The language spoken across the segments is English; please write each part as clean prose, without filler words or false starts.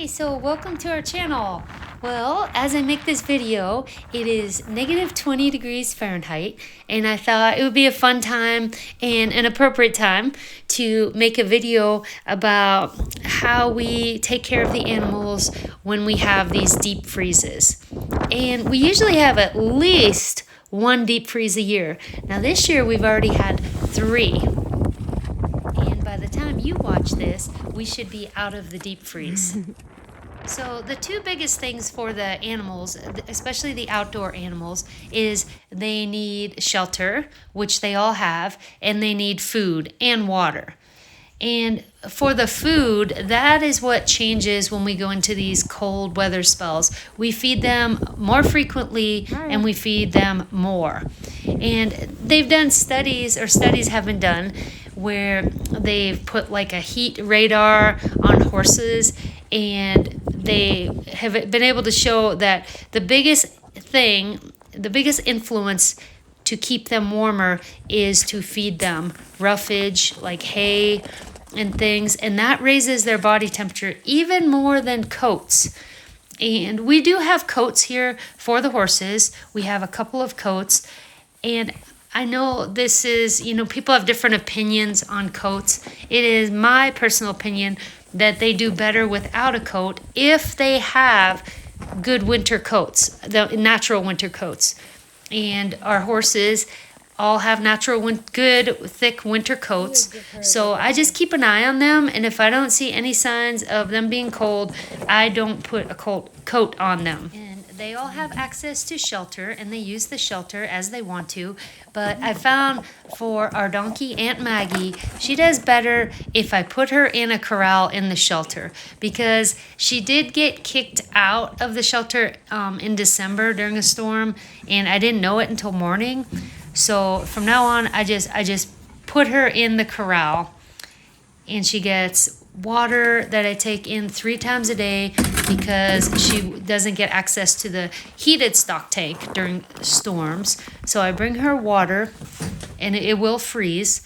Hey, so welcome to our channel. Well, as I make this video, it is negative 20 degrees Fahrenheit, and I thought it would be a fun time and an appropriate time to make a video about how we take care of the animals when we have these deep freezes. And we usually have at least one deep freeze a year. Now this year we've already had 3. And by the time you watch this, we should be out of the deep freeze. So the 2 biggest things for the animals, especially the outdoor animals, is they need shelter, which they all have, and they need food and water. And for the food, that is what changes when we go into these cold weather spells. We feed them more frequently and we feed them more. And they've done studies have been done where they've put like a heat radar on horses, and they have been able to show that the biggest influence to keep them warmer is to feed them roughage like hay and things, and that raises their body temperature even more than coats. And we do have coats here for the horses. We have a couple of coats, and I know this is, people have different opinions on coats. It is my personal opinion that they do better without a coat if they have good winter coats, the natural winter coats. And our horses all have good, thick winter coats. So I just keep an eye on them, and if I don't see any signs of them being cold, I don't put a coat on them. And they all have access to shelter, and they use the shelter as they want to. But I found for our donkey, Aunt Maggie, she does better if I put her in a corral in the shelter, because she did get kicked out of the shelter in December during a storm, and I didn't know it until morning. So from now on, I just put her in the corral, and she gets water that I take in 3 times a day because she doesn't get access to the heated stock tank during storms. So I bring her water, and it will freeze.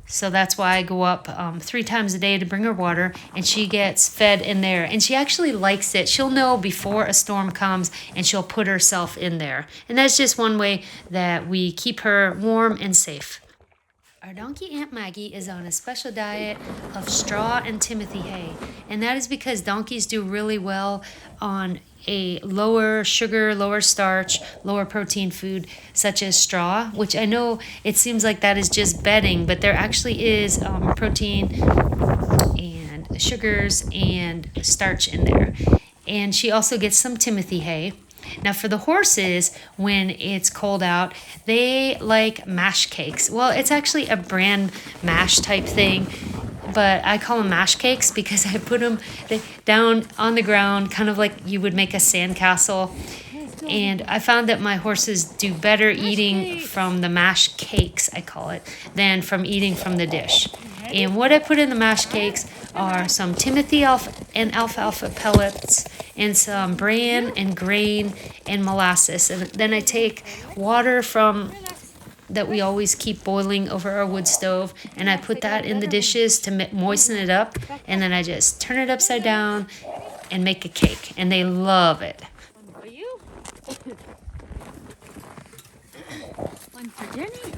So that's why I go up 3 times a day to bring her water, and she gets fed in there. And she actually likes it. She'll know before a storm comes, and she'll put herself in there. And that's just one way that we keep her warm and safe. Our donkey, Aunt Maggie, is on a special diet of straw and Timothy hay. And that is because donkeys do really well on a lower sugar, lower starch, lower protein food such as straw, which I know it seems like that is just bedding, but there actually is protein and sugars and starch in there. And she also gets some Timothy hay. Now for the horses, when it's cold out, they like mash cakes. Well, it's actually a bran mash type thing, but I call them mash cakes because I put them down on the ground, kind of like you would make a sandcastle. And I found that my horses do better eating from the mash cakes, I call it, than from eating from the dish. And what I put in the mash cakes are some Timothy and alfalfa pellets and some bran and grain and molasses. And then I take water that we always keep boiling over our wood stove, and I put that in the dishes to moisten it up, and then I just turn it upside down and make a cake, and they love it. For you? One for Jenny.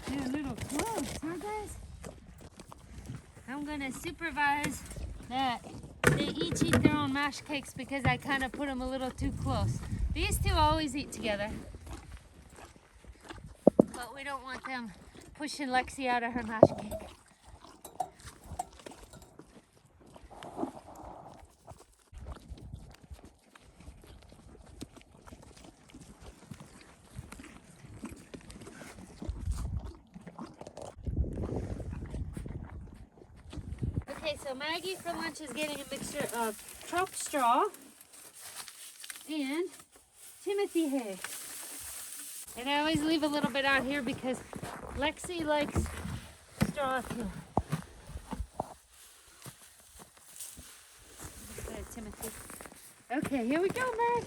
They're a little close, huh, guys? I'm gonna supervise that they each eat their own mash cakes because I kind of put them a little too close. These 2 always eat together, but we don't want them pushing Lexi out of her mash cake. Okay, so Maggie for lunch is getting a mixture of chopped straw and Timothy hay. And I always leave a little bit out here because Lexi likes straw too. Timothy. Okay, here we go, Meg.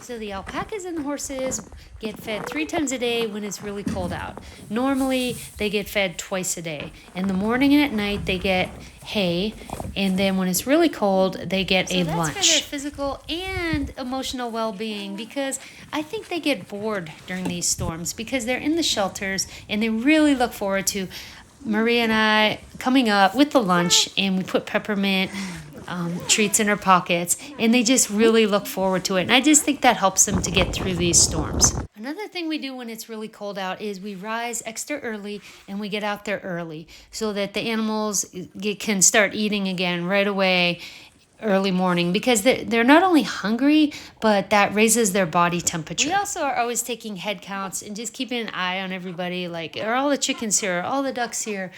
So the alpacas and the horses get fed 3 times a day when it's really cold out. Normally, they get fed twice a day. In the morning and at night, they get hay, and then when it's really cold, they get a lunch. That's for their physical and emotional well-being, because I think they get bored during these storms because they're in the shelters and they really look forward to Maria and I coming up with the lunch, and we put peppermint treats in her pockets, and they just really look forward to it. And I just think that helps them to get through these storms. Another thing we do when it's really cold out is we rise extra early and we get out there early so that the animals can start eating again right away early morning, because they're not only hungry, but that raises their body temperature. We also are always taking head counts and just keeping an eye on everybody, like, are all the chickens here, are all the ducks here,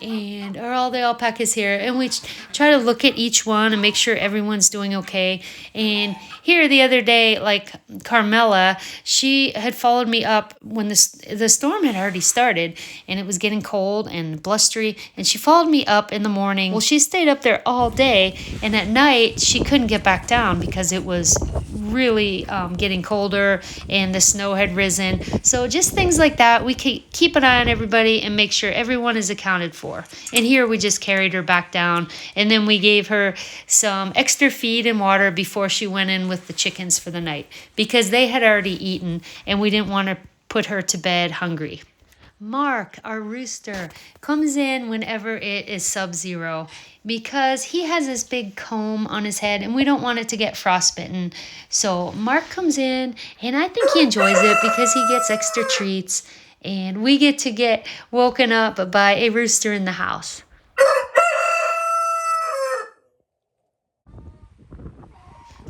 and are all the alpacas here? And we try to look at each one and make sure everyone's doing okay. And here the other day, like Carmela, she had followed me up when the storm had already started and it was getting cold and blustery, and she followed me up in the morning. Well, she stayed up there all day, and at night she couldn't get back down because it was really getting colder and the snow had risen. So just things like that, we keep an eye on everybody and make sure everyone is accounted for. And here we just carried her back down, and then we gave her some extra feed and water before she went in with the chickens for the night, because they had already eaten and we didn't want to put her to bed hungry. Mark, our rooster, comes in whenever it is sub-zero because he has this big comb on his head and we don't want it to get frostbitten. So Mark comes in, and I think he enjoys it because he gets extra treats and we get to get woken up by a rooster in the house.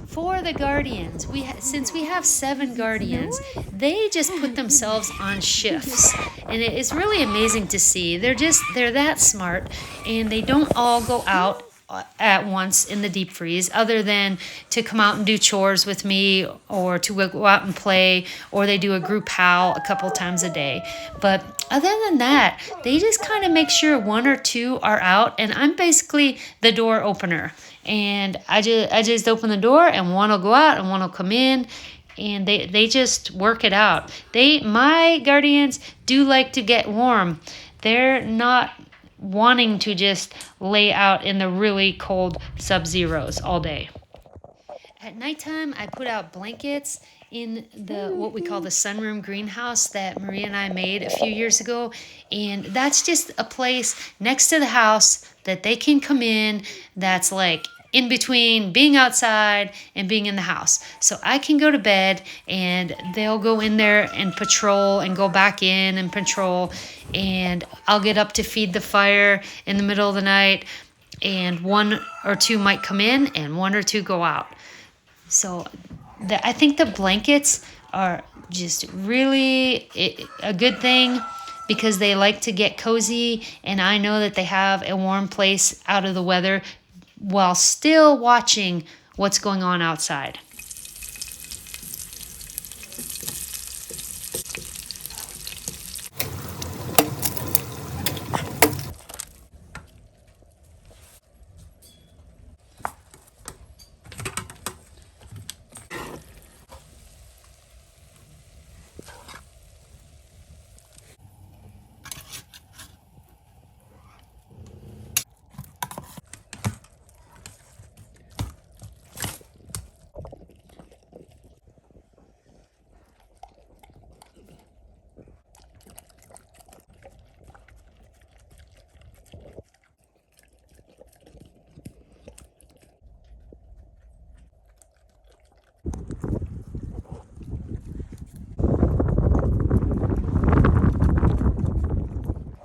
For the guardians, since we have 7 guardians, they just put themselves on shifts, and it's really amazing to see. They're that smart, and they don't all go out at once in the deep freeze, other than to come out and do chores with me, or to go out and play, or they do a group howl a couple times a day. But other than that, they just kind of make sure 1 or 2 are out, and I'm basically the door opener. And I just open the door, and 1 will go out and 1 will come in, and they just work it out. My guardians do like to get warm. They're not wanting to just lay out in the really cold sub-zeros all day. At nighttime, I put out blankets in what we call the sunroom greenhouse that Maria and I made a few years ago. And that's just a place next to the house that they can come in that's like in between being outside and being in the house. So I can go to bed and they'll go in there and patrol and go back in and patrol. And I'll get up to feed the fire in the middle of the night, and 1 or 2 might come in and 1 or 2 go out. So I think the blankets are just really a good thing, because they like to get cozy, and I know that they have a warm place out of the weather while still watching what's going on outside.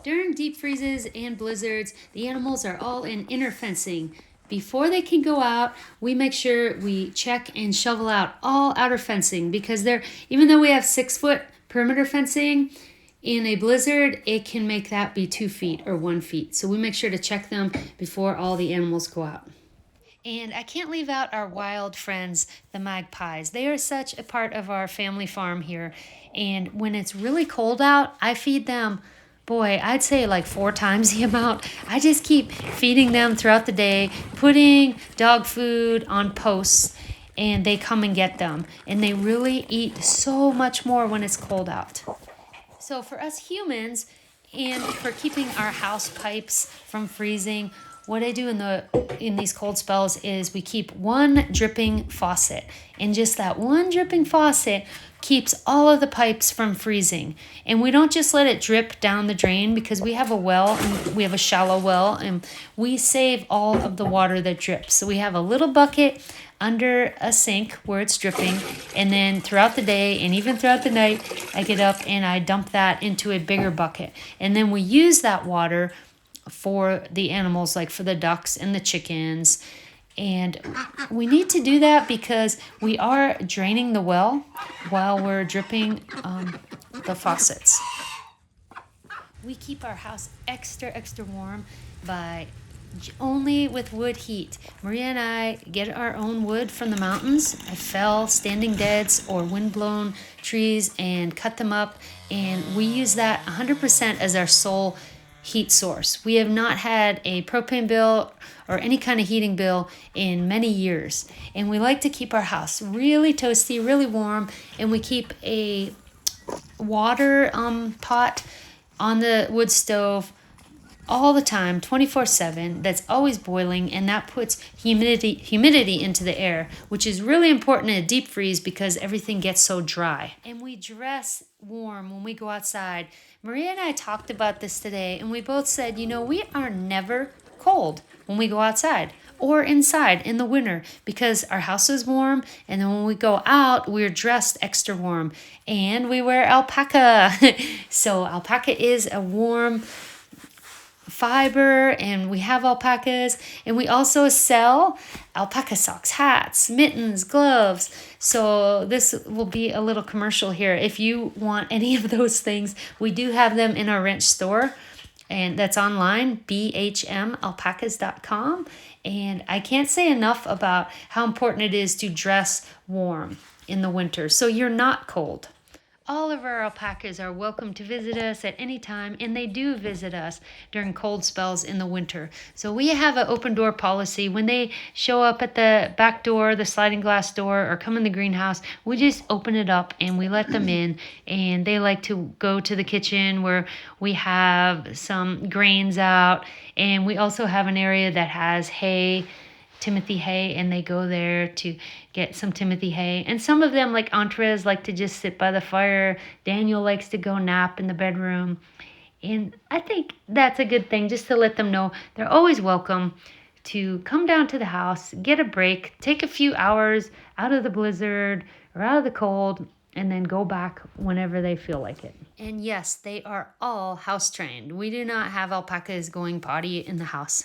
During deep freezes and blizzards, the animals are all in inner fencing. Before they can go out, we make sure we check and shovel out all outer fencing, because even though we have 6-foot perimeter fencing, in a blizzard, it can make that be 2 feet or 1 feet. So we make sure to check them before all the animals go out. And I can't leave out our wild friends, the magpies. They are such a part of our family farm here. And when it's really cold out, I feed them, boy, I'd say like 4 times the amount. I just keep feeding them throughout the day, putting dog food on posts. and they come and get them. And they really eat so much more when it's cold out. So for us humans, and for keeping our house pipes from freezing, what I do in these cold spells is we keep one dripping faucet. And just that one dripping faucet keeps all of the pipes from freezing. And we don't just let it drip down the drain, because we have a well, and we have a shallow well, and we save all of the water that drips. So we have a little bucket under a sink where it's dripping, and then throughout the day and even throughout the night, I get up and I dump that into a bigger bucket. And then we use that water for the animals, like for the ducks and the chickens. And we need to do that because we are draining the well while we're dripping the faucets. We keep our house extra warm by only with wood heat. Maria and I get our own wood from the mountains. I fell standing deads or windblown trees and cut them up, and we use that 100% as our sole heat source. We have not had a propane bill or any kind of heating bill in many years, and we like to keep our house really toasty, really warm, and we keep a water pot on the wood stove all the time, 24/7, that's always boiling, and that puts humidity into the air, which is really important in a deep freeze because everything gets so dry. And we dress warm when we go outside. Maria and I talked about this today, and we both said, we are never cold when we go outside or inside in the winter because our house is warm, and then when we go out, we're dressed extra warm, and we wear alpaca. So alpaca is a warm fiber, and we have alpacas, and we also sell alpaca socks, hats, mittens, gloves. So this will be a little commercial here. If you want any of those things, we do have them in our ranch store, and that's online, bhmalpacas.com. And I can't say enough about how important it is to dress warm in the winter so you're not cold. All of our alpacas are welcome to visit us at any time, and they do visit us during cold spells in the winter. So we have an open door policy. When they show up at the back door, the sliding glass door, or come in the greenhouse, we just open it up and we let them in. And they like to go to the kitchen where we have some grains out, and we also have an area that has hay, Timothy hay, and they go there to get some Timothy hay. And some of them, like Andres, like to just sit by the fire. Daniel likes to go nap in the bedroom. And I think that's a good thing, just to let them know they're always welcome to come down to the house, get a break, take a few hours out of the blizzard or out of the cold, and then go back whenever they feel like it. And yes, they are all house trained. We do not have alpacas going potty in the house.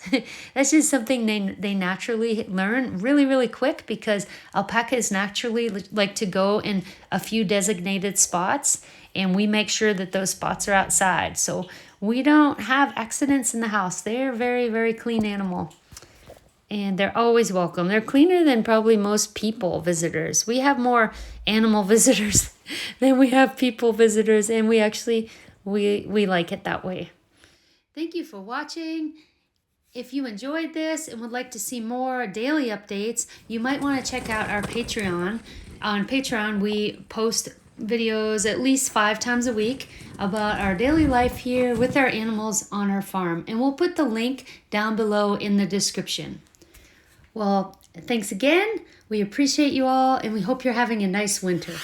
That's just something they naturally learn really quick, because alpacas naturally like to go in a few designated spots, and we make sure that those spots are outside. So we don't have accidents in the house. They're a very clean animal. And they're always welcome. They're cleaner than probably most people visitors. We have more animal visitors than we have people visitors, and we like it that way. Thank you for watching. If you enjoyed this and would like to see more daily updates, you might want to check out our Patreon. On Patreon, we post videos at least 5 times a week about our daily life here with our animals on our farm. And we'll put the link down below in the description. Well, thanks again. We appreciate you all, and we hope you're having a nice winter.